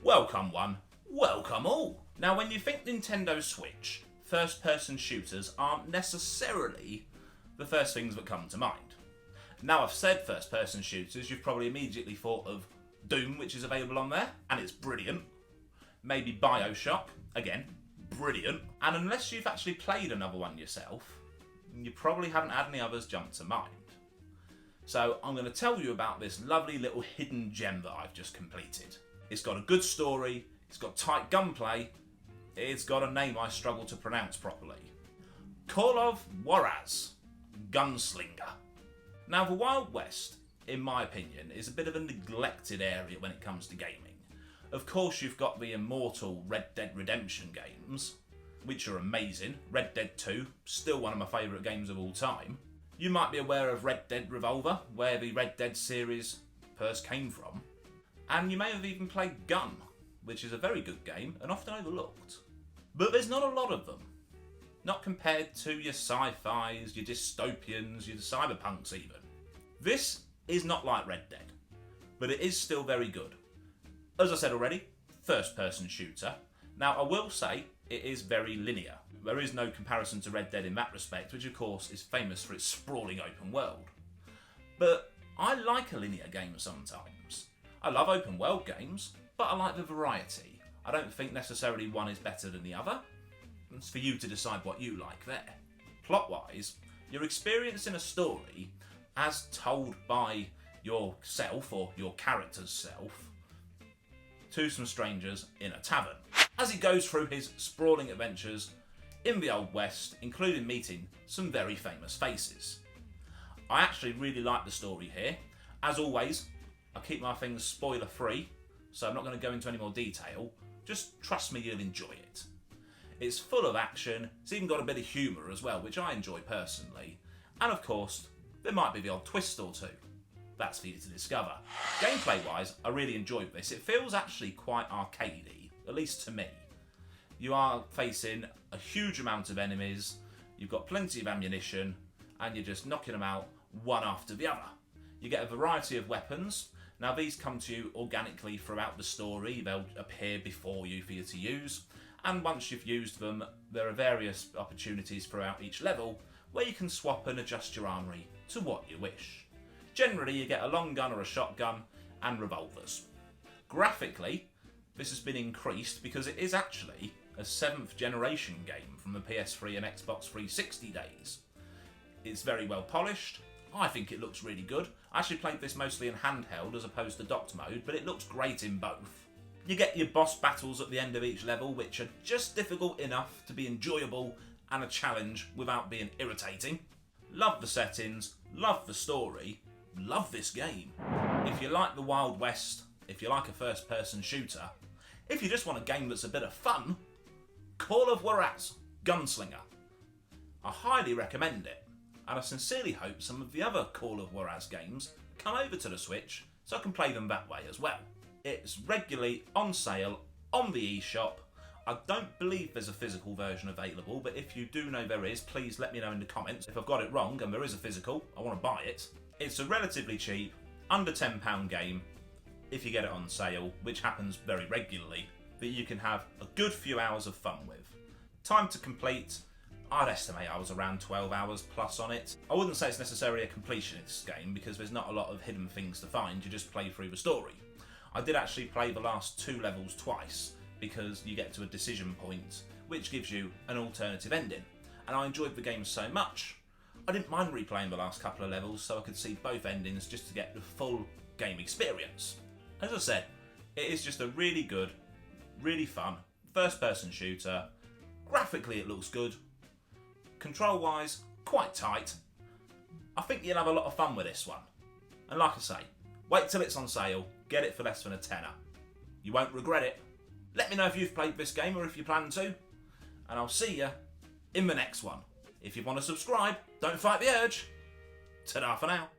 Welcome one, welcome all. Now when you think Nintendo Switch, first-person shooters aren't necessarily the first things that come to mind. Now I've said first-person shooters, you've probably immediately thought of Doom, which is available on there, and it's brilliant. Maybe BioShock, again, brilliant. And unless you've actually played another one yourself, you probably haven't had any others jump to mind. So I'm going to tell you about this lovely little hidden gem that I've just completed. It's got a good story, it's got tight gunplay, it's got a name I struggle to pronounce properly. Call of Juarez, Gunslinger. Now the Wild West, in my opinion, is a bit of a neglected area when it comes to gaming. Of course you've got the immortal Red Dead Redemption games, which are amazing. Red Dead 2, still one of my favourite games of all time. You might be aware of Red Dead Revolver, where the Red Dead series first came from. And you may have even played Gun, which is a very good game and often overlooked. But there's not a lot of them. Not compared to your sci-fis, your dystopians, your cyberpunks even. This is not like Red Dead, but it is still very good. As I said already, first-person shooter. Now I will say it is very linear. There is no comparison to Red Dead in that respect, which of course is famous for its sprawling open world. But I like a linear game sometimes. I love open world games, but I like the variety. I don't think necessarily one is better than the other. It's for you to decide what you like there. Plot-wise, you're experiencing a story as told by yourself or your character's self to some strangers in a tavern, as he goes through his sprawling adventures in the Old West, including meeting some very famous faces. I actually really like the story here. As always, I keep my things spoiler free, so I'm not going to go into any more detail. Just trust me, you'll enjoy it. It's full of action, it's even got a bit of humour as well, which I enjoy personally. And of course, there might be the odd twist or two. That's for you to discover. Gameplay wise, I really enjoyed this. It feels actually quite arcadey, at least to me. You are facing a huge amount of enemies, you've got plenty of ammunition, and you're just knocking them out one after the other. You get a variety of weapons. Now these come to you organically throughout the story, they'll appear before you for you to use, and once you've used them, there are various opportunities throughout each level where you can swap and adjust your armoury to what you wish. Generally you get a long gun or a shotgun and revolvers. Graphically, this has been increased because it is actually a 7th generation game from the PS3 and Xbox 360 days. It's very well polished. I think it looks really good. I actually played this mostly in handheld as opposed to docked mode, but it looks great in both. You get your boss battles at the end of each level, which are just difficult enough to be enjoyable and a challenge without being irritating. Love the settings, love the story, love this game. If you like the Wild West, if you like a first-person shooter, if you just want a game that's a bit of fun, Call of Juarez, Gunslinger. I highly recommend it. And I sincerely hope some of the other Call of Juarez games come over to the Switch so I can play them that way as well. It's regularly on sale on the eShop. I don't believe there's a physical version available, but if you do know there is, please let me know in the comments. If I've got it wrong and there is a physical, I want to buy it. It's a relatively cheap, under £10 game, if you get it on sale, which happens very regularly, that you can have a good few hours of fun with. Time to complete, I'd estimate I was around 12 hours plus on it. I wouldn't say it's necessarily a completionist game because there's not a lot of hidden things to find, you just play through the story. I did actually play the last 2 levels twice because you get to a decision point which gives you an alternative ending. And I enjoyed the game so much, I didn't mind replaying the last couple of levels so I could see both endings just to get the full game experience. As I said, it is just a really good, really fun, first-person shooter. Graphically it looks good. Control-wise, quite tight. I think you'll have a lot of fun with this one. And like I say, wait till it's on sale, get it for less than a tenner. You won't regret it. Let me know if you've played this game or if you plan to. And I'll see you in the next one. If you want to subscribe, don't fight the urge. Ta-da for now.